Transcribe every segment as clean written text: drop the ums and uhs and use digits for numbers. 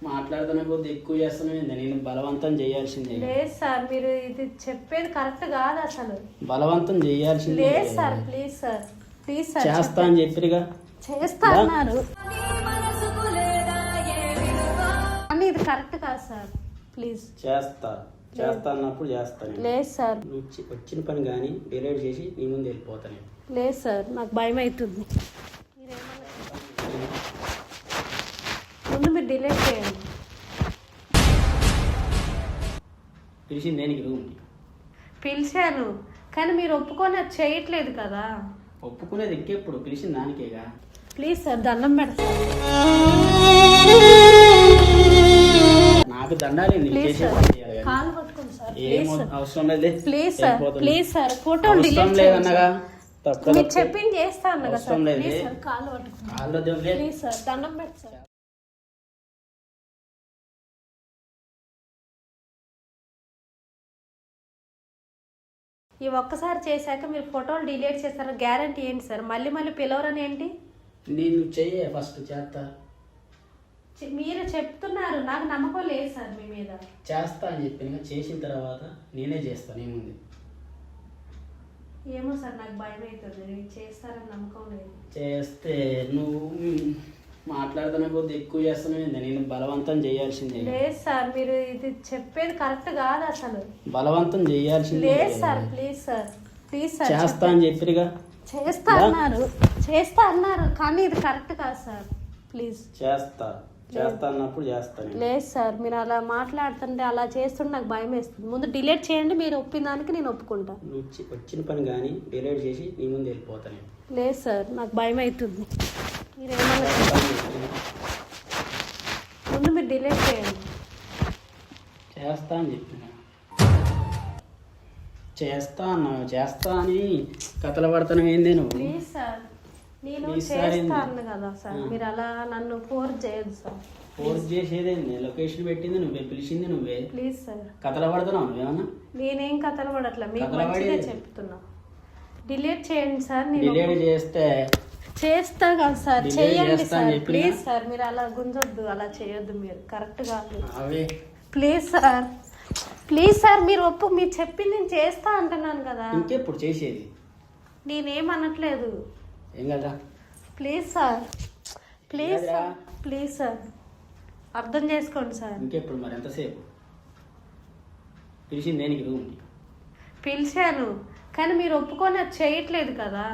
మాట్లాడుతున్న కొద్ది ఎక్కువ చేస్తున్నాను. నేను బలవంతం చేయాల్సిందే. లేదు సార్, మీరు ఇది చెప్పేది కరెక్ట్ కాదు అసలు. బలవంతం చేయాల్సిందే. లేదు sir, please sir, please sir. చేస్తా అని చెప్పిగా. చేస్తా అన్నారు కానీ ఇది కరెక్ట్ కాదు సార్. ప్లీజ్. చేస్తా అన్నప్పుడు చేస్తాను. లేదు సార్. వచ్చిన పని కానీ డిలీట్ చేసి నీ ముందు వెళ్ళిపోతాను. లేదు సార్, నాకు భయం అవుతుంది. ముందు మీరు డిలీట్ చేయండి. పిలిచింది దేనికి? రూమ్ పిలిచాను కానీ మీరు ఒప్పుకొని అది చేయట్లేదు కదా. ఒప్పుకునేది ఇంకెప్పుడు? పిలిచింది దానికేగా. ప్లీజ్ సార్, దండం పెడతా. నాకు దండాలి. కాలు పట్టుకోండి సార్. అవసరం లేదు. ప్లీజ్ సార్, ప్లీజ్ సార్, ఫోటోలు డిలీట్ లేదన్నగా. మీరు చెప్పింది చేస్తా అన్నగా సార్. ప్లీజ్ సార్, కాలు పట్టుకోండి. ప్లీజ్ సార్, దండం పెడతా సార్. ఈ ఒక్కసారి చేశాక మీరు ఫోటోలు డిలీట్ చేస్తారా? గ్యారంటీ ఏంటి సార్? మళ్ళీ మళ్ళీ పిలవరని ఏంటి? నేను చెయ్యే ఫస్ట్ చేస్తా. మీరు చెప్తున్నారు, నాకు నమ్మకం లేదు సార్ మీ మీద. చేస్తా అని చెప్పిన చేసిన తర్వాత నేనే చేస్తాను. ఏముంది? ఏమో సార్, నాకు భయం అవుతుంది. మీరు చేస్తారని నమ్మకం లేదు. చేస్తే నువ్వు మాట్లాడుతున్న కొద్ది ఎక్కువ చేస్తున్నావు. నేను బలవంతం చేయాల్సిందే. లేదు సార్, మీరు ఇది చెప్పేది కరెక్ట్ కాదు అసలు. బలవంతం చేయాల్సిందే. లేదు sir, please sir, please sir. చేస్తా అని చెప్పిగా. చేస్తా అన్నారు కానీ ఇది కరెక్ట్ కాదు సార్. ప్లీజ్. చేస్తా అన్నప్పుడు చేస్తాను. లేదు సార్, మీరు అలా మాట్లాడుతుంటే అలా చేస్తుంటే నాకు భయం వేస్తుంది. ముందు డిలీట్ చేయండి. మీరు ఒప్పిన దానికి నేను ఒప్పుకుంటా. వచ్చిన పని కానీ డిలీట్ చేసి నీ ముందు వెళ్ళిపోతాను. లేదు సార్, నాకు భయం అవుతుంది. ముందు మీరు డిలీట్ చేయండి. చేస్తా అని చెప్పిన. చేస్తా అన్నావు. చేస్తా అని కథలు పడతాను. ఏంది నువ్వు? ప్లీజ్ సార్, నేను చేస్తాను కదా సార్. మీరు అలా నన్ను ఫోర్స్ చేయదు సార్. ఫోర్స్ చేసేదేంది? లొకేషన్ పెట్టింది నువ్వే, పిలిచింది నువ్వే. Please sir. కథలు పడుతున్నావు నువ్వేమన్నా? నేనేం కథలు పడట్లా, మీకు మంచిగా చెప్తున్నా. డిలీట్ చేయండి సార్. డిలీట్ చేస్తా కదా సార్. చేయండి సార్, ప్లీజ్ సార్. మీరు అలా గుంజొద్దు, అలా చేయొద్దు. మీరు కరెక్ట్ కాదు. Please sir, please sir. మీరు చెప్పింది నేను చేస్తా అంటున్నాను కదా. ఇంకెప్పుడు చేసేది? నేనేం అనట్లేదు. ఏం కదా. Please sir, please sir, please sir, అర్థం చేసుకోండి సార్. ఇంకెప్పుడు? మరి ఎంతసేపు? పిలిచింది దేనికి? రూమ్ పిలిచాను కానీ మీరు ఒప్పుకొని అది చేయట్లేదు కదా.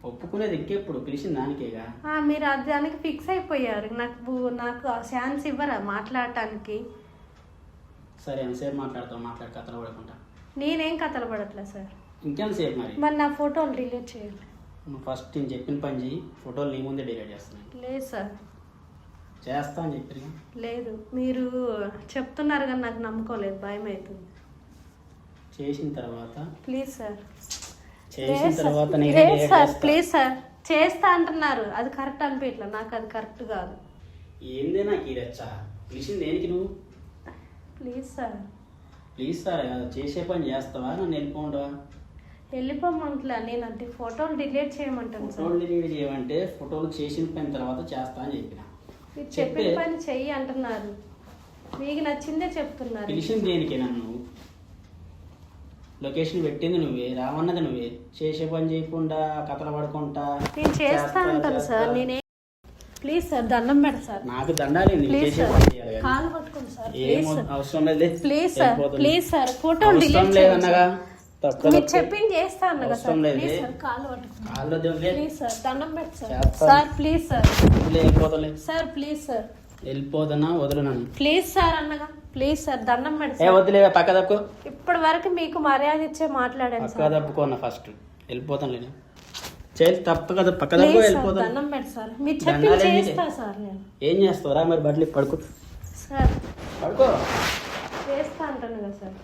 ఒప్పుకునేది ఇంకెప్పుడు? పిలిచింది దానికేగా. మీరు దానికి ఫిక్స్ అయిపోయారు. నాకు ఛాన్స్ ఇవ్వరా మాట్లాడటానికి? సరే, ఎంతసేపు మాట్లాడతావు? కథలు పడకుండా. నేనేం కథలు పడట్లేదు సార్. ఇంకెంతసేపు? మరి నా ఫోటోలు డిలీట్ చేయండి. నువ్వు ఫస్ట్ నేను చెప్పిన పని చేయి. ఫోటోలు నీ ముందే డిలీట్ చేస్తున్నాను. లేదు సార్. చేస్తా అని చెప్పి. లేదు, మీరు చెప్తున్నారు కానీ నాకు నమ్మకం లేదు. భయం అవుతుంది. చేసిన తర్వాత ప్లీజ్ సార్. చేసిన తర్వాత సార్, ప్లీజ్ సార్. చేస్తా అంటున్నారు, అది కరెక్ట్ అనిపించట్లేదు నాకు. అది కరెక్ట్ కాదు. ఏందే నాకు ఈ రచ్చ? పిలిచింది దేనికి నువ్వు? Please sir. ప్లీజ్ సార్, చేసే పని చేస్తావా? నన్ను వెళ్ళిపోండవా? వెళ్ళిపోమంటలా. నేనంటే ఫోటోలు డిలీట్ చేయమంటాను సార్. ఫోటోలు డిలీట్ చేయమంటే ఫోటోలు చేసిన పని తర్వాత చేస్తా అని చెప్పిన. మీరు చెప్పిన పని చెయ్యి అంటున్నారు. మీకు నచ్చిందే చెప్తున్నారు. పిలిచింది దేనికి నన్ను? లొకేషన్ పెట్టింది నువ్వే, రావన్నది నువ్వే. చేసే పని చేయకుండా కథలు పడుకుంటా నేను చేస్తా అంటాను సార్. నేనే. ప్లీజ్ సార్, దండం పెడతా సార్. నాకు దండాలి. కాలు పట్టుకోండి సార్. అవసరం లేదు. ప్లీజ్ సార్, ప్లీజ్ సార్, ఫోటోలు డిలీట్ లేదన్నగా. మీరు చెప్పింది చేస్తా అన్నగా సార్. ప్లీజ్ సార్, కాలు పట్టుకోండి. ప్లీజ్ సార్, దండం పెడతా sir. Please sir. Sir, please sir. వెళ్ళిపోదన్నా వదలను. ప్లీజ్ సార్ అన్నగా. ప్లీజ్ సార్, దండం పెడతా. వదిలే, పక్క తప్పుకో. ఇప్పటి వరకు మీకు మర్యాద ఇచ్చే మాట్లాడాను సార్. తప్పుకోన్నా ఫస్ట్. వెళ్ళిపోతాను లేదు. తప్పు కదా, పక్క తప్పుకో. వెళ్ళిపోతాను. దండం పెడతా సార్. మీరు చెప్పింది చేస్తా సార్. నేను ఏం చేస్తావురా? మరి బట్టలు పడుకో సార్. పడుకో. చేస్తా అంటాను కదా సార్.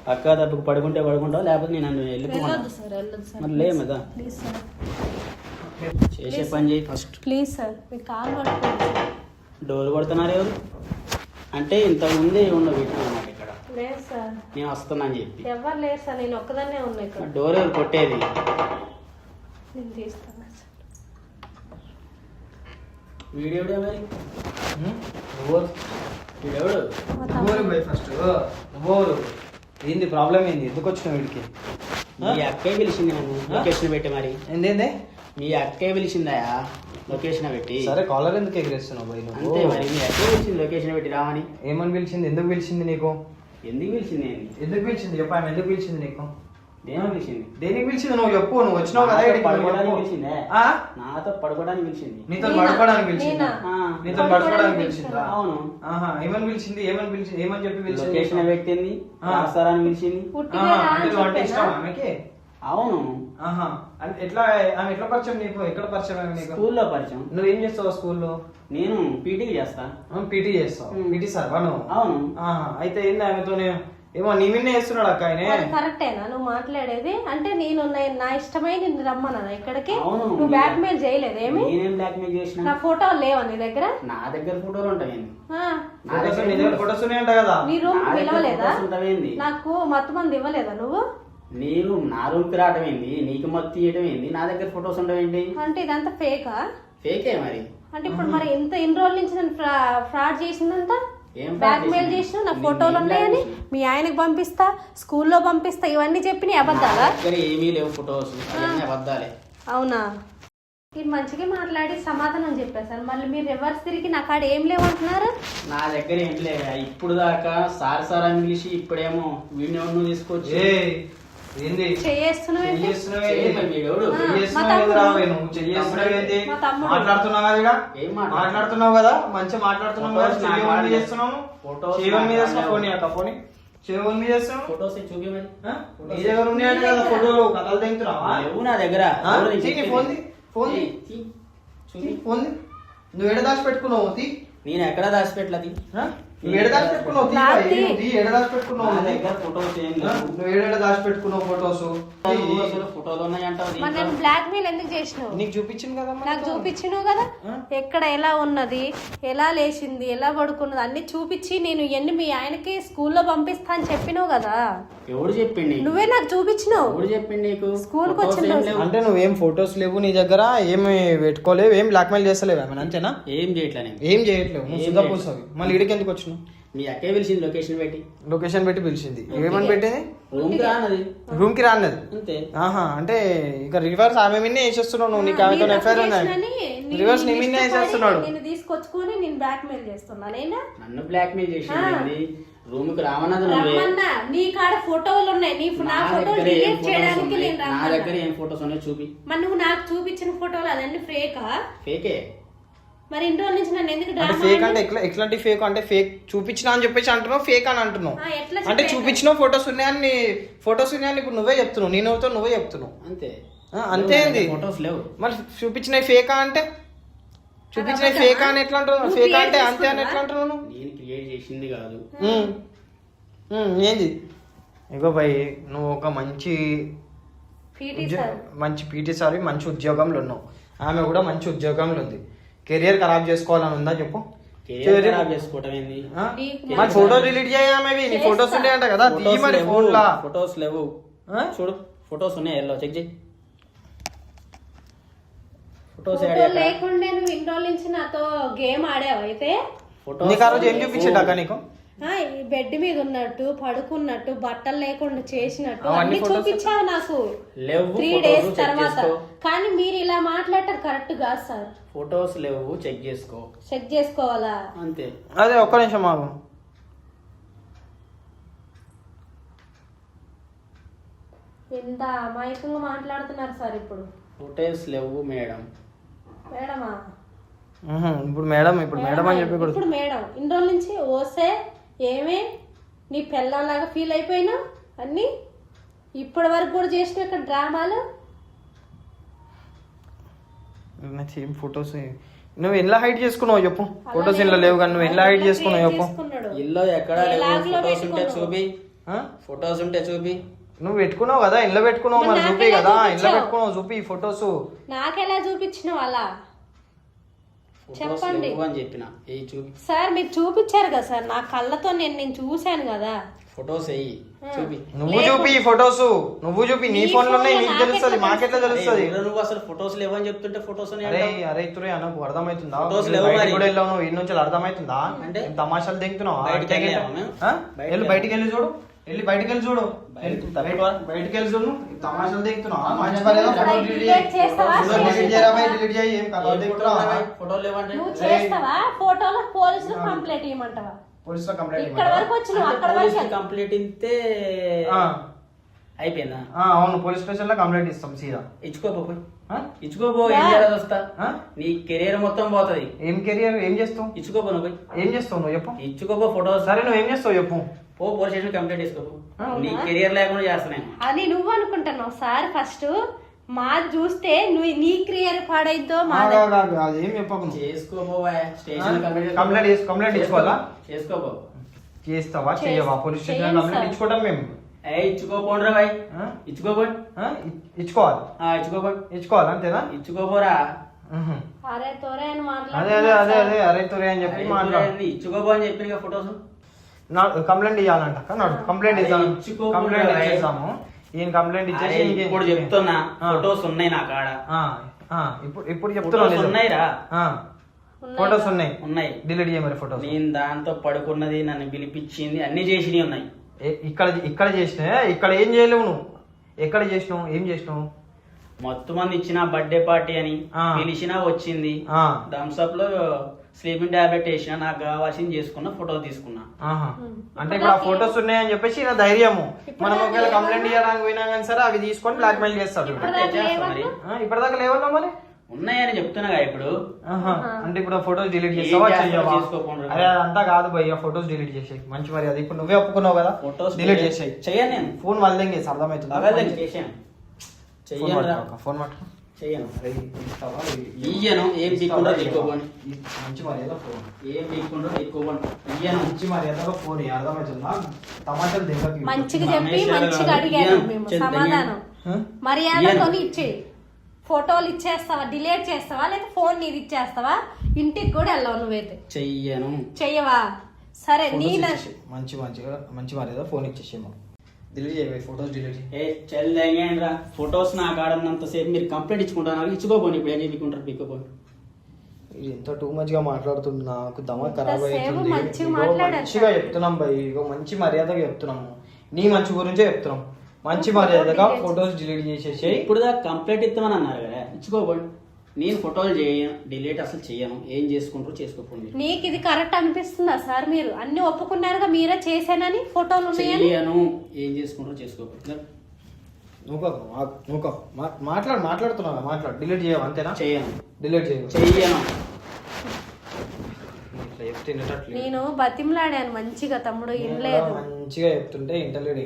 పక్క తప్పుకు పడుకుంటే పడుకుంటావు, లేకపోతే నేను వెళ్ళిపోతాను. మరి లేమదా. Please sir. చేసే పని చేయి ఫస్ట్. ప్లీజ్ సార్, మీ కాలు పట్టుకోండి. డోర్ కొడుతున్నారు ఎవరు? అంటే ఇంతకుముందే ఉన్న పెట్టుకున్నాను ఇక్కడ. లేదు సార్, నేను వస్తున్నా అని చెప్పి. ఎవరు లేదు సార్, నేను ఒక్కదాన్నే ఉన్నా ఇక్కడ. డోర్ ఎవరు కొట్టేది? నేను తీస్తాను సార్. వీడియో మరి వీడెవడు మా తమ్ముడు. పోయి ఫస్ట్ నువ్వు ఏంది ప్రాబ్లం ఏంది ఎందుకు వచ్చినావు వీడికి మీ అక్కే పిలిచింది నన్ను లొకేషన్ పెట్టి మరి. ఏందేందే మీ అక్కే పిలిచిందయా లొకేషన్ పెట్టి. సరే కాలర్ ఎందుకు ఎగిరేస్తున్నావు పోయి అంతే నువ్వు మరి మీ అక్కే పిలిచింది లొకేషన్ పెట్టి రామని. ఏమని పిలిచింది ఎందుకు పిలిచింది నీకు ఎందుకు పిలిచింది ఏంది? ఎందుకు పిలిచింది చెప్పు ఆమె ఎందుకు పిలిచింది నీకు దేని పిలిచింది? దేనికి పిలిచింది నువ్వు చెప్పు నువ్వు వచ్చినావు కదా నాతో ఈడికి, నువ్వు పడుకోవడానికి చెప్పు. పిలిచిందే. ఆ? నాతో పడుకోవడానికి పిలిచింది. నీతో నేనా? పడుకోవడానికి పిలిచిందా నేనా? ఆ, నీతో పడుకోవడానికి పిలిచిందా అవును. ఆహా ఏమని పిలిచింది ఏమని చెప్పి పిలిచింది లొకేషన్ పెట్టింది ఆ. రాస్తారని పిలిచింది. పుట్టిగా ఆహా, రా అంటే అని నువ్వు అంటే ఇష్టం చెప్పానా? ఆమెకి అవును. ఆహా అంటే ఎట్లా ఆమె ఎట్లా పరిచయం నీకు ఎక్కడ పరిచయం ఆమె నీకు స్కూల్లో పరిచయం. నువ్వేం చేస్తావు స్కూల్లో నేను పీటీకి చేస్తా. పీటీ చేస్తావు ఉమ్. పీటీ సార్ నువ్వు అవును. ఆహా అయితే ఏంది ఆమెతో ఏమో నీ విన్నే చేస్తున్నాడు అక్క ఆయన అది కరెక్టేనా నువ్వు మాట్లాడేది? అంటే నేను నా ఇష్టమై నిన్ను రమ్మన్నా ఇక్కడికి. అవును. నువ్వు బ్లాక్ మెయిల్ చేయలేదు ఏమి? నేనేం బ్లాక్ మెయిల్ చేసిన? నా ఫోటో లేవా నీ దగ్గర? నా దగ్గర ఫోటోలు ఉంటాయి. ఆ, నీ దగ్గర ఫోటోస్ ఉన్నాయంట కదా నీ రూమ్ నా దగ్గర పిలవలేదా? ఫొటోస్ ఉంటావేంది? నాకు మొత్తం మంది ఇవ్వలేదా నువ్వు? నేను నా రూమ్కి రావటం ఏంది, నీకు మొత్తం తీయటం ఏంది, నా దగ్గర ఫొటోస్ ఉండవేంటి? అంటే ఇదంతా ఫేకా? ఫేకే మరి. అంటే ఇప్పుడు మరి ఇన్ని రోజుల నుంచి నేను ఫ్రాడ్ చేసిందంతా ఏం fraud బ్లాక్ మెయిల్ చేసింది? చేసిన నా నేను ఫోటోలు ఏం ఉన్నాయని black మీ ఆయనకు పంపిస్తా, స్కూల్లో పంపిస్తా, ఇవన్నీ చెప్పి నీ అబద్ధాలా? నా దగ్గర ఏమీ లేవు ఫొటోస్, అవన్నీ అబద్ధాలే. అవునా? మీరు మంచిగా మాట్లాడి సమాధానం చెప్పేశారు, మళ్ళీ మీరు రివర్స్ తిరిగి నా కాడ ఏం లేవంటున్నారు. నా దగ్గర ఏం లేవు. ఇప్పుడు దాకా సార్ సార్ అని పిలిచి ఇప్పుడేమో వీడిని నువ్వు తీసుకొచ్చి ఏయ్, ఏంది చేస్తున్నావు ఏంటి? చేస్తున్నావు చేయి మరి వీడెవడు? ఆ. చేస్తున్నావు ఏంది రా నువ్వు చేస్తున్నావు ఏంది మా తమ్ముడు. మాట్లాడుతున్నావు కదా ఈడ? ఏం మాట్లాడుతున్నావు? మాట్లాడుతున్నావు కదా మంచిగా మాట్లాడుతున్నావు కదా ఫొటోస్ చెయ్యి నాకు మీద వాడలేదు. చేస్తున్నావు ఫొటోస్ చెయ్యి మీద నాకు చేస్తున్నావు ఫోన్ వాడలేదు. అక్క ఫోన్ చెయ్యి మీద చేస్తున్నావు ఫొటోస్ చూపి మరి. ఆ? నీ దగ్గర ఉన్నాయంట కదా ఫోటోలు కథలు తెంగుతున్నావా లేవు నా దగ్గర. ఆ? ఎవరు నీకు తీ నీ చెప్పేది? ఫోన్ తీ. ఫోన్ తీ. తీ. చూపి. ఫోన్ తీ. నువ్వు ఎడ దాచి పెట్టుకున్నావు తీ నేను ఎక్కడ దాచిపెట్టలది? ఆ? నువ్వు ఎడ దాచి పెట్టుకున్నావు తీ నాకు బాయ్. తీ. నువ్వు తీ ఎడ దాచి పెట్టుకున్నావు నా తీ. దగ్గర ఫొటోస్ ఏం ఆ? లేవు. నువ్వు ఏడ దాచి పెట్టుకున్నావు ఫోటోస్ నువ్వు అసలు ఫోటోలు ఉన్నాయంటావు మరి దీంట్లో. నేను బ్లాక్ మెయిల్ ఎందుకు చేసినావు? నీకు చూపించింది కదా నాకు చూపించినావు కదా, ఆ? ఎక్కడ ఎలా ఉన్నది, ఎలా లేచింది, ఎలా పడుకున్నది అన్ని చూపించి నేను ఇవన్నీ మీ ఆయనకి స్కూల్లో పంపిస్తా అని చెప్పినావు కదా. ఎవడు చెప్పిండి నీకు? నువ్వే నాకు చూపించినావు. ఎవడు చెప్పిండి నీకు? స్కూల్కి ఫొటోస్ వచ్చిన ఏం రోజు. లేవు. అంటే నువ్వేం ఫొటోస్ లేవు నీ దగ్గర ఏమి పెట్టుకోలేవు ఏం బ్లాక్మెయిల్ చేస్తలేవు ఏమైనా అంతేనా ఏం చేయట్లే నేను. ఏం చేయట్లేవు నువ్వు ఏం సిద్ధపూసవి మళ్ళీ ఇడికి ఎందుకు వచ్చినావు మీ అక్కే పిలిచింది లొకేషన్ పెట్టి. లొకేషన్ పెట్టి పిలిచింది ఏమని పెట్టింది రూమ్ కి రానది రూమ్ కి రాన్నది అంతే. ఆహా అంటే ఇక రివర్స్ ఆమె మిన్నే వేసేస్తున్నావు నువ్వు నీకు ఆమెతో నీ ఎఫ్ఐఆర్ తప్పు ఉన్నాయి చేసినని నేను రివర్స్ నీ నిన్ను మిన్నే ఇష్టపడి వేసేస్తున్నాడు నిన్ను తీసుకొచ్చుకొని నేను బ్లాక్ మెయిల్ చేస్తున్నానేనా? నన్ను బ్లాక్ మెయిల్ చేసింది. రూమ్ కి రామన్నది నువ్వే. రమ్మన్నా నీ కాడ ఫోటోలు ఉన్నాయి, నా ఫోటోలు దగ్గర ఏం డిలీట్ ఫొటోస్ చేయడానికి ఉన్నాయి? నేను నా రమ్మన్నా. దగ్గర ఏం ఫొటోస్ ఉన్నాయి చూపి. మరి నువ్వు నాకు చూపించిన ఫోటోలు అదన్నీ ఫేకా? ఫేకే. మరి ఇన్ని రోజుల నుంచి నన్ను ఎందుకు అంటే డ్రామా ఫేక్ అంటే ఎట్లాంటి ఫేక్ అంటే ఫేక్ చూపించినా అని చెప్పేసి అంటున్నావు ఫేక్ అని అంటున్నావు ఎట్లా అంటే చెప్పేది? చూపించిన ఫొటోస్ ఉన్నాయని ఇప్పుడు నువ్వే చెప్తున్నావు నేను అవుతావు నువ్వే చెప్తున్నావు అంతే. అంతే ఏంది ఫొటోస్ లేవు. మరి చూపించిన ఫేకా అంటే చూపించిన ఫేకా అని ఎట్లా అంటున్నావు నువ్వు ఫేకా create అంటే అంతే అని చేసుకున్నావా? ఎట్లా అంటున్నావు నువ్వు? నేను క్రియేట్ చేసింది కాదు. ఏంది ఇగో భయ్ నువ్వు ఒక మంచి పీటీ సార్ మంచి పీటీ సార్ మంచి ఉద్యోగంలో ఉన్నావు ఆమె కూడా మంచి ఉద్యోగంలో ఉంది కెరియర్ ఖరాబ్ చేసుకోవాలని ఉందా చెప్పు కెరీర్ ఖరాబ్ చేసుకోవటం ఏంది? ఆ? నీకు మరి ఫోటో డిలీట్ చేయాలి నీ ఫొటోస్ ఉన్నాయంట కదా తీ ఫొటోస్ మరి లేవు. ఫోన్ లా ఫొటోస్ లేవు. ఆ? చూడు ఫొటోస్ ఉన్నాయి. ఎల్లో చెక్ చేయి. ఫొటోస్ ఫోటో లేకుండా నువ్వు ఇన్ని రోజుల నుంచి నాతో గేమ్ ఆడావు అయితే. నీకు ఆ రోజు ఏం చూపించాడు అక్క నీకు ఈ బెడ్ మీద ఉన్నట్టు పడుకున్నట్టు బట్టలు లేకుండా చేసినట్టు అవన్నీ అన్ని photos చూపించావు నాకు లేవు. 3 ఫొటోస్ డేస్ చెక్ తర్వాత. చేసుకో. కానీ మీరు ఇలా మాట్లాడటం కరెక్ట్ కాదు సార్. ఫొటోస్ లేవు చెక్ చేసుకో. చెక్ చేసుకోవాలా? అంతే. అదే ఒక్క నిమిషం ఆగు ఎంత అమాయకంగా మాట్లాడుతున్నారు సార్ ఇప్పుడు. ఫొటోస్ లేవు మేడం. మేడమా? ఇప్పుడు మేడం అని చెప్పి కూడా ఇప్పుడు మేడం ఇన్ని రోజుల నుంచి ఓసే ఏమే నీ పిల్లలాగా ఫీల్ అయిపోయినా అన్ని ఇప్పటి వరకు కూడా చేసిన ఇక్కడ డ్రామాలు. సేమ్ ఫొటోస్ నువ్వు ఎలా హైడ్ చేసుకున్నావు చెప్పు ఫొటోస్ ఇంట్లో లేవు కానీ నువ్వు ఎలా హైడ్ చేసుకున్నావు చెప్పు ఇల్లు ఎక్కడ లేవు. ఫొటోస్ ఉంటే చూపి. ఫొటోస్ ఉంటే చూపి. నువ్వు పెట్టుకున్నావు కదా ఇల్లు పెట్టుకున్నావు మరి మరి చూపి నాకెలా కదా ఇల్లు చూపించావు? పెట్టుకున్నావు చూపి ఫొటోస్ నాకెలా చూపించినావు అలా? చెప్పండి అని చెప్పిన చూపి సార్. మీరు చూపించారు కదా సార్, నా కళ్ళతో నేను చూశాను కదా. ఫొటోస్ వెయ్యి చూపి. నువ్వు చూపి ఫొటోస్, నువ్వు చూపి. నీ ఫోన్ లో నీకు తెలుస్తుంది, మాకెట్లా తెలుస్తుంది? నువ్వు అసలు ఫొటోస్ లేవని చెప్తుంటే ఫొటోస్ అరే తురే అనకు అర్థమవుతుందా? ఫొటోస్ లేవు మరి. కూడా వెళ్ళావు నువ్వు, ఈ నుంచి అర్థమవుతుందా? అంటే తమాషాలు దిగుతున్నావు. బయటికి బయటికి వెళ్ళి చూడు, వెళ్ళి బయటికి వెళ్ళి చూడు, బయటికి వెళ్ళి చూడు. తమాషాలు దిగుతున్నావు. మంచి పని ఏదో ఫోటో డిలీట్ చేయరా, డిలీట్ చేయి. ఏం కథ దిగుతున్నావా? ఫోటోలు లేవంటే నువ్వు చేస్తావా? ఫోటోలో పోలీసులు కంప్లైంట్ ఇవ్వమంటావా? పోలీసులో కంప్లైంట్ ఇక్కడ వరకు వచ్చి నువ్వు అక్కడ వరకు కంప్లీట్ ఇస్తే అయిపోయిందా? అవును, పోలీస్ స్టేషన్ లో కంప్లైంట్ ఇస్తాం సీదా. ఇచ్చుకోపోయి ఇచ్చుకోపో. ఏం చేయాలి వస్తా? నీ కెరీర్ మొత్తం పోతుంది. ఏం కెరియర్? ఏం చేస్తావు? ఇచ్చుకోపో. నువ్వు ఏం చేస్తావు? నువ్వు చెప్పు. ఇచ్చుకోపో ఫోటోస్. సరే నువ్వు ఏం చేస్తావు చెప్పు. పోలీస్ స్టేషన్ కంప్లైంట్ చేసుకోపో. నీ కెరీర్ లేకుండా చేస్తున్నాను అని నువ్వు అనుకుంటున్నావు సార్. ఫస్ట్ మాది చూస్తే నువ్వు నీ కెరీర్ పాడైద్దో అదేం చెప్పకు. చేసుకోపోవా స్టేషన్ కంప్లైంట్ ఇచ్చుకోవాలా? చేసుకోపో. చేస్తావా చెయ్యవా? పోలీస్ స్టేషన్ కంప్లైంట్ ఇచ్చుకోవడం మేము. ఇచ్చుకోపోండ్రా భాయ్. ఇచ్చుకోపోయి ఇచ్చుకోవాలి. ఇచ్చుకోవాలి అంతేనా? ఇచ్చుకోపోరా. అరే తోరే అని అదే అదే అదే అదే అరే తోరే అని చెప్పి మాట్లాడు. ఇచ్చుకోపో అని చెప్పిన ఫొటోస్. కంప్లైంట్ ఇవ్వాలంట. కంప్లైంట్ ఇద్దాం. కంప్లైంట్ ఇచ్చేసాము. ఈయన కంప్లైంట్ ఇచ్చేసి ఇప్పుడు చెప్తున్నా ఫొటోస్ ఉన్నాయి నా కాడ. ఇప్పుడు చెప్తున్నా ఉన్నాయిరా. ఫొటోస్ ఉన్నాయి. డిలీట్ చేయ మరి ఫొటోస్. నేను దాంతో పడుకున్నది, నన్ను పిలిపించింది, అన్ని చేసినవి ఉన్నాయి. ఇక్కడ చేసిన. ఇక్కడ ఏం చేయలేవు నువ్వు. ఎక్కడ చేసినావు? ఏం చేసినావు? మొత్తం మంది ఇచ్చిన బర్త్డే పార్టీ అని పిలిచినా వచ్చింది. థమ్స్అప్ లో స్లీపింగ్ టాబ్లెట్ వేసిన, నాకు కావాల్సింది చేసుకున్నా, ఫోటో తీసుకున్నా. అంటే ఇప్పుడు ఆ ఫొటోస్ ఉన్నాయని చెప్పేసి నా ధైర్యము. మనం ఒకవేళ కంప్లైంట్ ఇవ్వడానికి పోయినా కానీ సరే అవి తీసుకొని బ్లాక్ మెయిల్ చేస్తాడు. ఇప్పటిదాకా లేవన్నా మరి ఉన్నాయని చెప్తున్నా ఇప్పుడు. అంటే ఇప్పుడు ఫొటోస్ డిలీట్ చేస్తావా? అరే అదంతా కాదు భయ్య, ఫొటోస్ డిలీట్ చేసేయి. మంచి మరి అది ఇప్పుడు నువ్వే ఒప్పుకున్నావు కదా, ఫొటోస్ డిలీట్ చేసేయి. చెయ్యను నేను. ఫోన్ వాళ్ళేం చేసి అర్థమవుతుంది. ఫోన్ పట్టుకో. ఇయ్యను. ఏం తీసుకుంటో తీసుకోపోండి. మంచి మర్యాద ఫోన్. ఏం తీసుకుంటో తీసుకోపోండి. ఇయ్యను. మంచి మర్యాదగా ఫోన్. అర్థమవుతుందా? టమాటాలు దిగకి మంచిగా చెప్పి మంచిగా అడిగాను మేము సమాధానం. మర్యాదతో ఇచ్చేయి. ఫోటోలు ఇచ్చేస్తావా? డిలీట్ చేస్తావా? లేదా ఫోన్ నీది ఇచ్చేస్తావా? ఇంటికి కూడా వెళ్ళావు నువ్వైతే. చెయ్యను. చెయ్యవా? సరే నీ మంచి మర్యాద ఫోన్ ఇచ్చేసేమో. డిలీట్ చేయవే ఫోటోస్. డిలీట్ చెల్లేంద్రా. ఫొటోస్ నా కాడన్నంత సేపు మీరు కంప్లైంట్ ఇచ్చుకుంటారు. ఇచ్చుకోపోండి. ఇప్పుడు ఏం చెప్పుకుంటారు? పిక్కోపోండి. ఎంత టూ మచ్ గా మాట్లాడుతుంది. నాకు దమ ఖరాబ్ అవుతుంది. మంచిగా చెప్తున్నాం భయ్. ఇగో మంచి మర్యాదగా చెప్తున్నాము. నీ మంచి గురించే చెప్తున్నాం. మంచి మర్యాదగా ఫొటోస్ డిలీట్ చేసేసి. ఇప్పుడు దాకా కంప్లైంట్ ఇస్తామని అన్నారు కదా, ఇచ్చుకోపోండి. నేను ఫోటోలు చేయను, డిలీట్ అసలు చేయను. ఏం చేసుకుంటారో చేసుకోండి. నీకు ఇది కరెక్ట్ అనిపిస్తుందా సార్? మీరు అన్ని ఒప్పుకున్నారుగా, మీరే చేశానని. ఫోటోలు చేయను. ఏం చేసుకుంటారో చేసుకోండి. నువ్వు మాట్లాడుతున్నావా? మాట్లాడు. డిలీట్ చేయవు అంతేనా? చేయను. డిలీట్ చేయను. నేను బతిమలాడాను మంచిగా. తమ్ముడు ఇనలేదు. మంచిగా చెప్తుంటే ఇంటర్లేడు.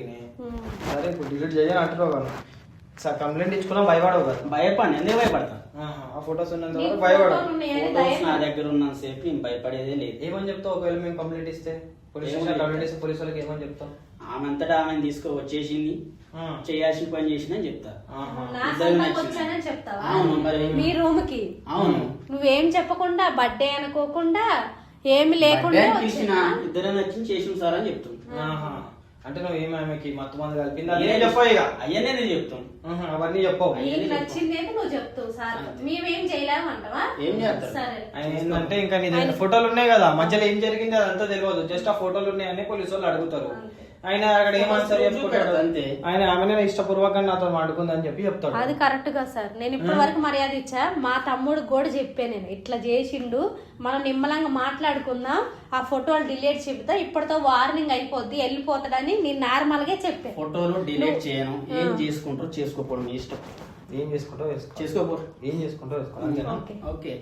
సరే ఇప్పుడు డిలీట్ చేయని అంటున్నావు కదా. కంప్లైంట్ ఇచ్చుకున్నా భయపడవు కదా? భయపడి ఎందుకు భయపడతా? ఆ ఫొటోస్ ఉన్నంత వరకు భయపడవు. నా దగ్గర ఉన్నంత సేపు నేను భయపడేదే లేదు. ఏమని చెప్తావు ఒకవేళ మేము కంప్లైంట్ ఇస్తే? పోలీస్ స్టేషన్ కంప్లైంట్ ఇస్తే పోలీస్ వాళ్ళకి ఏమని చెప్తాం? ఆమె అంతటా ఆమెను తీసుకొచ్చేసింది, చేయాల్సిన పని చేసిన చెప్తా. అవును. మరి మీ రూమ్ కి అవును నువ్వేం చెప్పకుండా, బర్త్డే అనుకోకుండా, ఏమి లేకుండా ఇద్దరు నచ్చింది చేసిన సార్ అని చెప్తున్నా. అంటే నువ్వు ఏమేమి మొత్తం మంది కలిపింది చెప్పావు. ఇక అయ్యనే నేను చెప్తాను. అవన్నీ చెప్పవు. నచ్చింది నువ్వు చెప్తావు సార్. మేమేం చేయలేమంటావా? ఏం చేస్తారు? ఏంటంటే ఇంకా నీ దగ్గర ఫోటోలు ఉన్నాయి కదా, మధ్యలో ఏం జరిగింది అదంతా తెలియదు. జస్ట్ ఆ ఫోటోలు ఉన్నాయని పోలీసు వాళ్ళు అడుగుతారు. ఆయన అక్కడ ఏమాన్సర్ చెప్పుకుంటాడు అంతే. ఆయన ఆమెనే ఇష్టపూర్వకంగా నాతో మాడుకుందని చెప్పి చెప్తాడు. అది కరెక్ట్ గా సార్. నేను ఇప్పటి వరకు మర్యాద ఇచ్చా. మా తమ్ముడు కూడా చెప్పే, నేను ఇట్లా చేసిండు, మనం నిమ్మలంగా మాట్లాడుకుందాం, ఆ ఫోటోలు డిలీట్ చెప్తా, ఇప్పటితో వార్నింగ్ అయిపోద్ది, వెళ్ళిపోతాడని నేను నార్మల్ గా చెప్పాను. ఫోటోలు డిలీట్ చేయను. ఏం చేసుకుంటారో చేసుకోపోవడం మీ ఇష్టం. ఏం చేసుకుంటావు చేసుకోపో. ఏం చేసుకుంటావు చేసుకో. ఓకే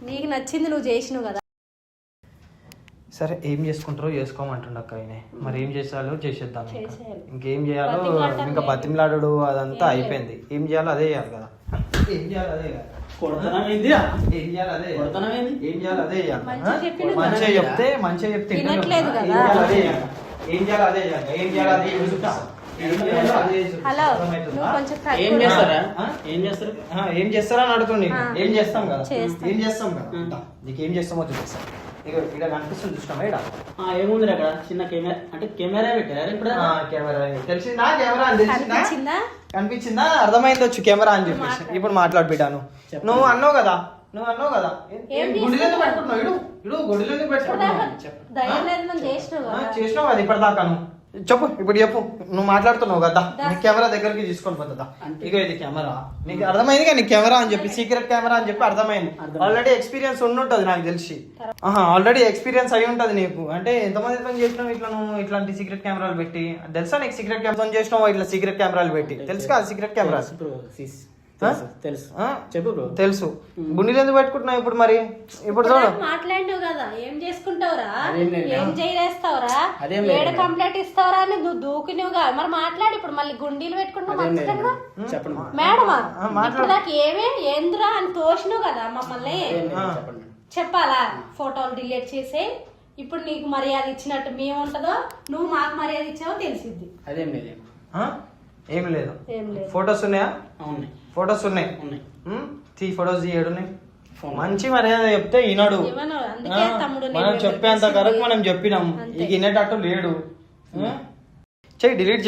నీకు నచ్చింది నువ్వు చేసినావు కదా. సరే ఏం చేసుకుంటారో చేసుకోమంటుండ అక్క. ఆయన మరి ఏం చేసాలో చేసేద్దాం. ఇంకేం చేయాలో ఇంకా బతిమలాడు అదంతా అయిపోయింది. ఏం చేయాలో అదే చేయాలి కదా. ఏం చేయాలి అదే చేయాలి. ఏం చేయాలి అదే ఏం చేయాలి అదే చేయాలి. మంచిగా చెప్తే ఏం చేయాలి అదే చేయాలి. ఏం చేయాలి అదే చెప్తా. హలో నువ్వు కొంచెం ఏం చేస్తారా ఏం చేస్తారు ఏం చేస్తారా అని అడుగుతుంది. ఆ. ఏం చేస్తాం కదా చేస్తాం. ఏం చేస్తాం కదా దా, నీకు ఏం చేస్తామో చూపిస్తాం. ఇక్కడ కనిపిస్తుంది చూసినామా ఇక్కడ ఏముంది అక్కడ చిన్న కెమెరా అంటే కెమెరా పెట్టారు ఇప్పుడు కెమెరా తెలిసిందా? కెమెరా అని తెలిసిందా? కనిపించిందా? కనిపించిందా? అర్థమైంది వచ్చు కెమెరా అని చెప్పేసి. ఇప్పుడు మాట్లాడిపెట్టాను. నువ్వు అన్నావు కదా ఏం గుడిలో పెట్టుకుంటున్నావు. ఇడు గుడిలో పెట్టుకుంటున్నావు. ధైర్యం లేదు మనం చేసినావు కదా. చేసినావు కదా ఇప్పటిదాకా. చెప్పు ఇప్పుడు చెప్పు. నువ్వు మాట్లాడుతున్నావు కదా నీ కెమెరా దగ్గరికి తీసుకొని పోతుందా? ఇక ఇది కెమెరా నీకు అర్థమైంది కదా, నీ కెమెరా అని చెప్పి సీక్రెట్ కెమెరా అని చెప్పి అర్థమైంది. ఆల్రెడీ ఎక్స్పీరియన్స్ ఉండుంటది నాకు తెలిసి. ఆల్రెడీ ఎక్స్పీరియన్స్ అయి ఉంటది నీకు. అంటే ఎంతమంది పని చేసినావు ఇట్లా నువ్వు ఇట్లాంటి సీక్రెట్ కెమెరాలు పెట్టి? తెలుసా నీకు సీక్రెట్ కెమెరా చేసినావు ఇట్లా సీక్రెట్ కెమెరాలు పెట్టి? తెలుసు కదా సీక్రెట్ కెమెరా? తెలుసు చెప్పు బ్రో. తెలుసు. గుండెలు ఎందుకు పెట్టుకుంటున్నావు ఇప్పుడు? మరి ఇప్పుడు చూడు మాట్లాడినావు కదా ఏం చేసుకుంటావురా, అదేం లేదు. ఏం చేయలేస్తావురా, అదేం లేదు. ఏడు కంప్లైంట్ ఇస్తావురా అని నువ్వు దూకినవుగా. మరి మాట్లాడి ఇప్పుడు మళ్ళీ గుండీలు పెట్టుకుంటావు మంచిగా కదా. చెప్పండి మేడమా ఇప్పుడు నాకు ఏమే ఏంద్రా అని తోసినావు కదా మమ్మల్ని. చెప్పండి. చెప్పాలా ఫోటోలు డిలీట్ చేసే. ఇప్పుడు నీకు మర్యాద ఇచ్చినట్టు మేము ఉంటదో నువ్వు మాకు మర్యాద ఇచ్చావో తెలిసిద్ది. అదేం లేదు. ఏం లేదు. ఏం లేదు. ఫొటోస్ ఉన్నాయా? ఉన్నాయి ఫొటోస్ ఉన్నాయి. ఉన్నాయి. తీ ఫొటోస్ ఏడున్నాయి? మంచి మర్యాద చెప్తే ఈనాడు. ఏమన్నా అందుకే తమ్ముడు మనం చెప్పేంత కరెక్ట్ మనం చెప్పినాం. ఇక వినేటట్టు లేడు. చెయ్యి డిలీట్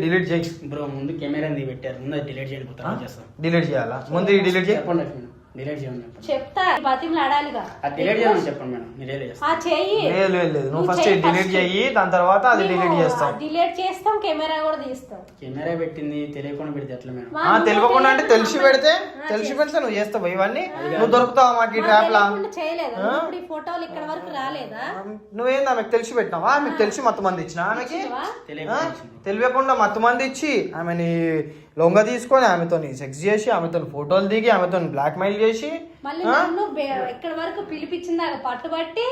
డిలీట్ చెయ్యి బ్రో. ముందు కెమెరా పెట్టారు, ముందు డిలీట్ చేయండి. చేస్తాం. డిలీట్ చేయాలా? ముందు డిలీట్ చేయి. చెప్పండి మేడం. డిలీట్ చేయమని చెప్పండి. చెప్తా బతిమలు ఆడాలిగా. డిలీట్ చేయమని చెప్పండి మేడం. మీరే చేస్తాం. చెయ్యి. లేదు నువ్వు ఫస్ట్ డిలీట్ చెయ్యి, దాని తర్వాత అది డిలీట్ చేస్తాం. డిలీట్ చేస్తాం, కెమెరా కూడా తీస్తాం. కెమెరా పెట్టింది తెలియకుండా పెడితే ఎట్లా మేడం? తెలియకుండా అంటే తెలిసి పెడితే నువ్వు చేస్తావు ఇవన్నీ. నువ్వు దొరుకుతావా మాకు ఈ ట్రాప్ లా? చేయలేదు. ఇప్పుడు ఈ ఫోటోలు ఇక్కడ వరకు రాలేదా? నువ్వేంది ఆమెకు తెలిసి పెట్టినావా? ఆమెకు తెలిసి మత్తు మంది ఇచ్చిన ఆమెకి తెలియకుండా మత్తు మంది ఇచ్చి ఆమెని లొంగ తీసుకొని ఆమెతో సెక్స్ చేసి ఆమెతో ఫోటోలు దిగి ఆమెతో బ్లాక్ మెయిల్ చేసి మళ్ళీ నన్ను ఇక్కడ వరకు పిలిపించిందాక పట్టుబట్టి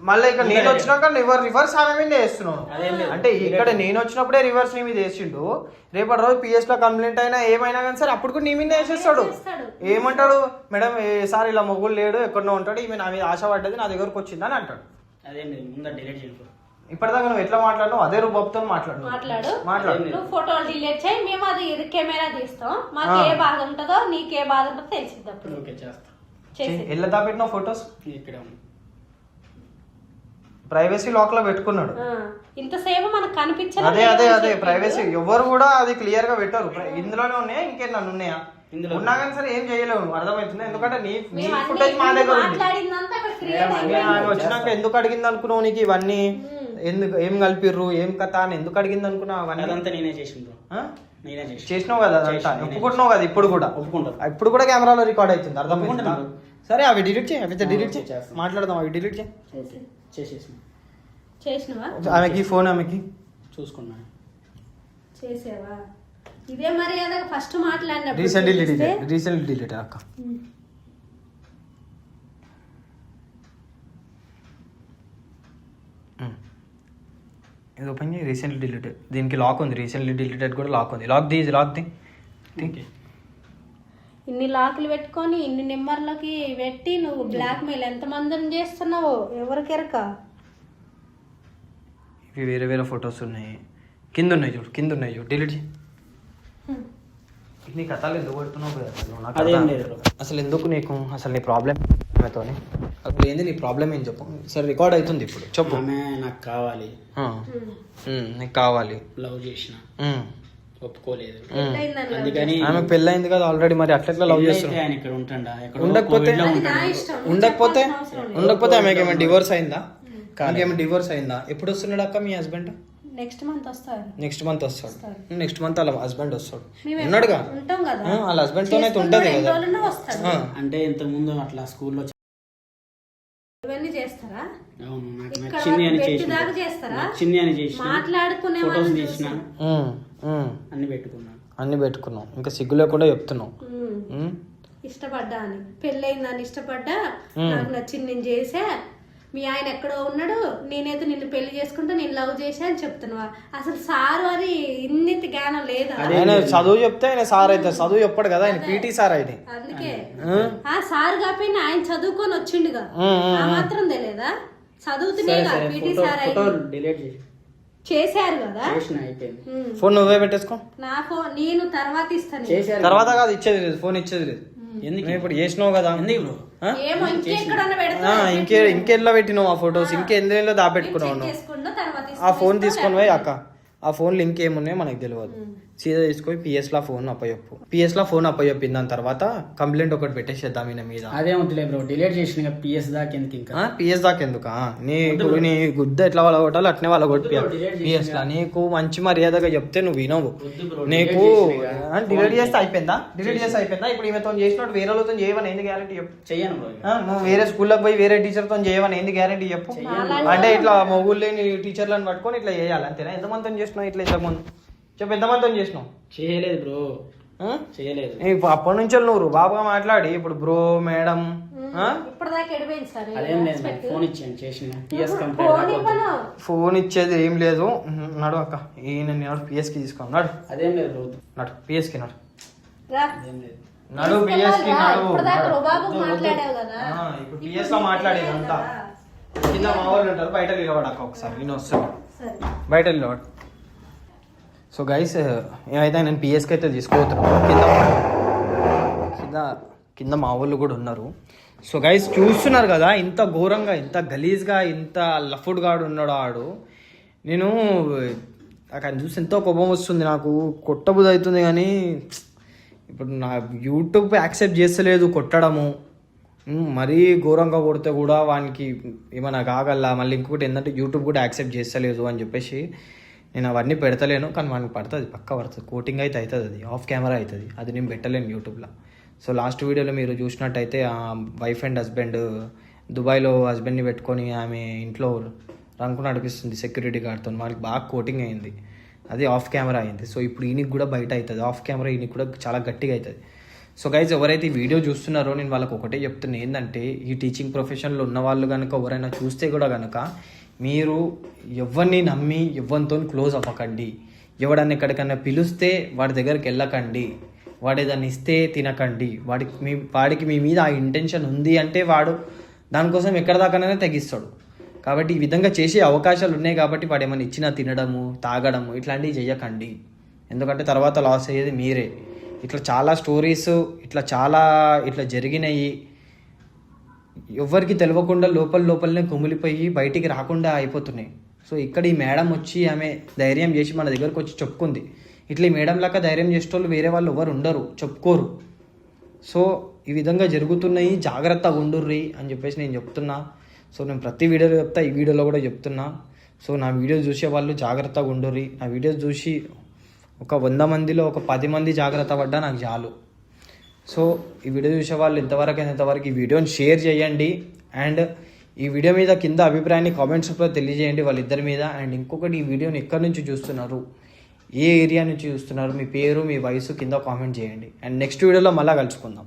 మళ్ళీ ఇక్కడ నేను వచ్చినాక రివర్స్ ఆమె మీద వేస్తున్నాను. అంటే ఇక్కడ నేను వచ్చినప్పుడే రివర్స్ నీ మీద వేసిండు. రేపటి రోజు పిఎస్ లో కంప్లైంట్ అయినా ఏమైనా కానీ సరే అప్పుడు కూడా నీ మీద వేసేస్తాడు. ఏమంటాడు? మేడం సార్ ఇలా మొగుడు లేడు ఎక్కడో ఉంటాడు, ఈమె నా మీద ఆశ పడ్డది, నా దగ్గరకు వచ్చింది అని అంటాడు. ఇప్పటిదాకా నువ్వు ఎట్లా మాట్లాడినావు అదే రూపంతో మాట్లాడు. నువ్వు ఫోటోలు డిలీట్ చేయి, మేము అది కెమెరా తీస్తాం. మాకు ఏ బాధ ఉంటుందో నీకే బాధ ఉంటుందో తెలిసిద్ది. అప్పుడు ఎలా దాపెట్టినావు ఫొటోస్? ప్రైవసీ లాక్ లో పెట్టుకున్నాడు. ఇంతసేపు మనకు కనిపించదు. అదే ప్రైవసీ ఎవరు కూడా అది క్లియర్ గా పెట్టారు. ఇందులోనే ఉన్నాయా ఇంకేనా ఉన్నాయా? ఉన్నా కానీ సరే ఏం చేయలేవు. నువ్వు అర్థమవుతుంది. ఎందుకంటే నీ ఫుటేజ్ మా దగ్గర ఉంది. వచ్చినాక ఎందుకు అడిగింది అనుకున్నావు? నీకు ఇవన్నీ ఎందుకు ఏం కలిపిర్రు ఏం కథ అని ఎందుకు అడిగింది అనుకున్నావు? అవన్నీ నేనే చేసినావు కదా అదంతా. ఒప్పుకుంటున్నావు కదా ఇప్పుడు కూడా? ఇప్పుడు కూడా కెమెరాలో రికార్డ్ అవుతుంది. అర్థమవుతుందా? సరే అవి డిలీట్ చేయి. అవి డిలీట్ చేయి. మాట్లాడదాం. అవి డిలీట్ చేసినావా? ఆమెకి ఫోన్ ఆమెకి చూసుకున్నా. చేసావా? ఇదే మర్యాద ఫస్ట్ మాట్లాడినప్పుడు. రీసెంట్లీ డిలీట్ అక్క. ఇది ఓపెన్ చేయి. Recently deleted. దీనికి లాక్ ఉంది. రీసెంట్లీ డిలీటెడ్ కూడా లాక్ ఉంది. లాక్ ది ఇన్ని లాకులు పెట్టుకొని ఇన్ని నెంబర్లకి పెట్టి నువ్వు బ్లాక్ మెయిల్ ఎంత మందిని చేస్తున్నావు ఎవరికెరక? ఇవి వేరే వేరే ఫొటోస్ ఉన్నాయి. కింద ఉన్నాయి చూడు. డిలీట్ చేయి. నీ కథలు ఎందుకు కొడుతున్నావు? అసలు ఎందుకు నీకు? అసలు నీ ప్రాబ్లం ఆమెతో అసలు ఏంది? నీ ప్రాబ్లం ఏం చెప్పు. సరే రికార్డ్ అవుతుంది ఇప్పుడు చెప్పు. నాకు కావాలి, నీకు కావాలి, లవ్ చేసిన, ఒప్పుకోలేదు. ఆమె పెళ్ళయింది కదా ఆల్రెడీ. మరి అట్లా లవ్ చేస్తున్నాను. ఇక్కడ ఉంటాడా? ఉండకపోతే ఆమెకి ఏమైనా డివోర్స్ అయిందా? డివోర్స్ అయిందా? ఎప్పుడు వస్తున్నాడు అక్క మీ హస్బెండ్? నెక్స్ట్ మంత్ వస్తాడు. నెక్స్ట్ మంత్ వాళ్ళ హస్బెండ్ వస్తాడు. ఉన్నాడుగా వాళ్ళ హస్బెండ్ తోనే ఉంటది కదా. అంటే ఇంత ముందు అట్లా స్కూల్లో ఇవన్నీ చేస్తారా? నచ్చింది అని చేసిన మాట్లాడుకునే ఫోటోస్ తీసిన అన్ని పెట్టుకున్నాం. ఇంకా సిగ్గు లేకుండా చెప్తున్నావు. ఇష్టపడ్డా అని పెళ్ళయిందని ఇష్టపడ్డా, నాకు నచ్చింది నేను చేసా, మీ ఆయన ఎక్కడో ఉన్నాడు, నేనైతే నిన్ను పెళ్లి చేసుకుంటా, నేను లవ్ చేసా అని చెప్తున్నావా? అసలు సారు అది ఇన్నింటి జ్ఞానం లేదా? ఆయన చదువు చెప్తే ఆయన సార్ అయితే చదువు చెప్పాడు కదా. ఆయన పీటీ సార్ ఆయన. అందుకే ఆ సార్ కాకపోయినా ఆయన చదువుకొని వచ్చిండుగా. ఆ మాత్రం తెలియదా? చదువుతున్నాయి పీటీ సార్. చేశారు కదా. చేసిన అయిపోయింది. ఫోన్ నువ్వే పెట్టేసుకో. నా ఫోన్ నేను తర్వాత ఇస్తాను. చేశారు తర్వాత కాదు, ఇచ్చేది లేదు, ఫోన్ ఇచ్చేది లేదు. ఎందుకు నువ్వు ఇప్పుడు చేసినావు కదా. ఎందుకు బ్రో? ఏమో ఇంకెక్కడన్నా పెడతా. ఇంకెల్లా పెట్టినావు ఆ ఫొటోస్, ఇంకెందులో దాపెట్టుకున్నావు నువ్వు. చేసుకున్నా తర్వాత ఆ ఫోన్ తీసుకొని పోయి అక్క, ఆ ఫోన్ లింక్ ఏమున్నాయో మనకు తెలియదు. సీదా తీసుకొని పిఎస్లా ఫోన్ అప్పచెప్పు. పిఎస్లా ఫోన్ అప్పచెప్పిన దాని తర్వాత కంప్లైంట్ ఒకటి పెట్టేసేద్దాం ఈయన మీద. అదే వద్దులే బ్రో, డిలీట్ చేసిన పిఎస్ దాకా ఎందుకు ఇంకా. పిఎస్ దాకా ఎందుకా? నీ గుద్ద ఎట్లా వాళ్ళ కొట్టాలో అట్నే వాళ్ళ కొట్టి పిఎస్ లా. నీకు మంచి మర్యాదగా చెప్తే నువ్వు వినవు. నీకు డిలీట్ చేస్తే అయిపోయిందా? డిలీట్ చేస్తే అయిపోయిందా? ఇప్పుడు ఈమెతో చేసినట్టు వేరే వాళ్ళతో చేయవని ఏంది గ్యారెంటీ చెప్పు? చెయ్యను బ్రో. నువ్వు వేరే స్కూల్లోకి పోయి వేరే టీచర్తో చేయవని ఏంది గ్యారెంటీ చెప్పు? అంటే ఇట్లా మొగుళ్ళు లేని టీచర్లను పట్టుకొని ఇట్లా చేయాలి అంతేనా? ఎంతమందితో చేసినావు ఇట్లా? ఇంతకుముందు చెప్పు, ఎంతమందితో చేసినావు? చేయలేదు బ్రో, చేయలేదు. అప్పటి నుంచి నువ్వు బాబుగా మాట్లాడి ఇప్పుడు బ్రో మేడం ఇప్పటిదాకా ఎడిపోయింది సార్. అదేం లేదు, ఫోన్ ఇచ్చాను చేసిన పిఎస్ కంప్లైంట్. ఫోన్ ఇచ్చేది ఏం లేదు. నడు అక్క, ఈయన పిఎస్ కి తీసుకో. నడు. అదేం లేదు బ్రో, నడు పిఎస్ కి. నడు అదేం లేదు. నడు పిఎస్ కి. నడు. ఇప్పుడు ఇప్పుడు పిఎస్ లో మాట్లాడేది అంతా కింద మా వాళ్ళు ఉంటారు, బయట నిలబడక్క ఒకసారి. నేను వస్తాను, బయట నిలబడు. సో గైస్, ఏమైతే నేను పిఎస్కి అయితే తీసుకోతున్నాను. కింద మా వాళ్ళు కూడా ఉన్నారు. సో గైస్ చూస్తున్నారు కదా, ఇంత ఘోరంగా, ఇంత గలీజ్గా, ఇంత లఫుడ్గా ఉన్నాడు ఆడు. నేను అక్కడ చూసి ఎంతో కోపం వస్తుంది నాకు, కొట్టబుద్ధి అవుతుంది. కానీ ఇప్పుడు నా యూట్యూబ్ యాక్సెప్ట్ చేస్తలేదు కొట్టడము. మరీ ఘోరంగా కొడితే కూడా వానికి ఏమైనా కాగల. మళ్ళీ ఇంకొకటి ఏంటంటే యూట్యూబ్ కూడా యాక్సెప్ట్ చేస్తలేదు అని చెప్పేసి నేను అవన్నీ పెడతలేను. కానీ మనకి పడుతుంది, పక్క పడుతుంది. కోటింగ్ అయితే అవుతుంది, అది ఆఫ్ కెమెరా అవుతుంది, అది నేను పెట్టలేను యూట్యూబ్లో. సో లాస్ట్ వీడియోలో మీరు చూసినట్టయితే ఆ వైఫ్ అండ్ హస్బెండ్ దుబాయ్లో హస్బెండ్ని పెట్టుకొని ఆమె ఇంట్లో రంకు నడిపిస్తుంది సెక్యూరిటీ గార్డ్తో. వాళ్ళకి బాగా కోటింగ్ అయింది, అది ఆఫ్ కెమెరా అయింది. సో ఇప్పుడు ఈయనకి కూడా బయట అవుతుంది, ఆఫ్ కెమెరా ఈయనకి కూడా చాలా గట్టిగా అవుతుంది. సో గైజ్, ఎవరైతే ఈ వీడియో చూస్తున్నారో నేను వాళ్ళకి ఒకటే చెప్తున్నా, ఏంటంటే ఈ టీచింగ్ ప్రొఫెషన్లో ఉన్న వాళ్ళు కనుక ఎవరైనా చూస్తే కూడా కనుక మీరు ఎవరిని నమ్మి ఎవరితో క్లోజ్ అవ్వకండి. ఎవడన్నా ఎక్కడికన్నా పిలిస్తే వాడి దగ్గరికి వెళ్ళకండి. వాడు ఏదన్నా ఇస్తే తినకండి. వాడికి మీ మీద ఆ ఇంటెన్షన్ ఉంది అంటే వాడు దానికోసం ఎక్కడ దాకానైనా తెగిస్తాడు. కాబట్టి ఈ విధంగా చేసే అవకాశాలు ఉన్నాయి. కాబట్టి వాడు ఏమైనా ఇచ్చినా తినడము, తాగడము ఇట్లాంటివి చేయకండి. ఎందుకంటే తర్వాత లాస్ అయ్యేది మీరే. ఇట్లా చాలా స్టోరీస్ ఇట్లా జరిగినాయి. ఎవరికి తెలియకుండా లోపలనే కుమిలిపోయి బయటికి రాకుండా అయిపోతున్నాయి. సో ఇక్కడ ఈ మేడం వచ్చి ఆమె ధైర్యం చేసి మన దగ్గరకు వచ్చి చెప్పుకుంది. ఇట్లా ఈ మేడం లాగా ధైర్యం చేసేటోళ్ళు వేరే వాళ్ళు ఎవరు ఉండరు, చెప్పుకోరు. సో ఈ విధంగా జరుగుతున్నాయి, జాగ్రత్తగా ఉండుర్రి అని చెప్పేసి నేను చెప్తున్నా. సో నేను ప్రతి వీడియోలో చెప్తా, ఈ వీడియోలో కూడా చెప్తున్నా. సో నా వీడియోస్ చూసే వాళ్ళు జాగ్రత్తగా ఉండుర్రి. నా వీడియోస్ చూసి ఒక 100 మందిలో ఒక 10 మంది జాగ్రత్త పడ్డా నాకు చాలు. సో ఈ వీడియో చూసే వాళ్ళు ఎంతవరకు ఈ వీడియోని షేర్ చేయండి. అండ్ ఈ వీడియో మీద కింద అభిప్రాయాన్ని కామెంట్స్ రూపంలో తెలియజేయండి వాళ్ళిద్దరి మీద. అండ్ ఇంకొకటి, ఈ వీడియోని ఎక్కడి నుంచి చూస్తున్నారు, ఏ ఏరియా నుంచి చూస్తున్నారు, మీ పేరు మీ వయసు కింద కామెంట్ చేయండి. అండ్ నెక్స్ట్ వీడియోలో మళ్ళీ కలుసుకుందాం.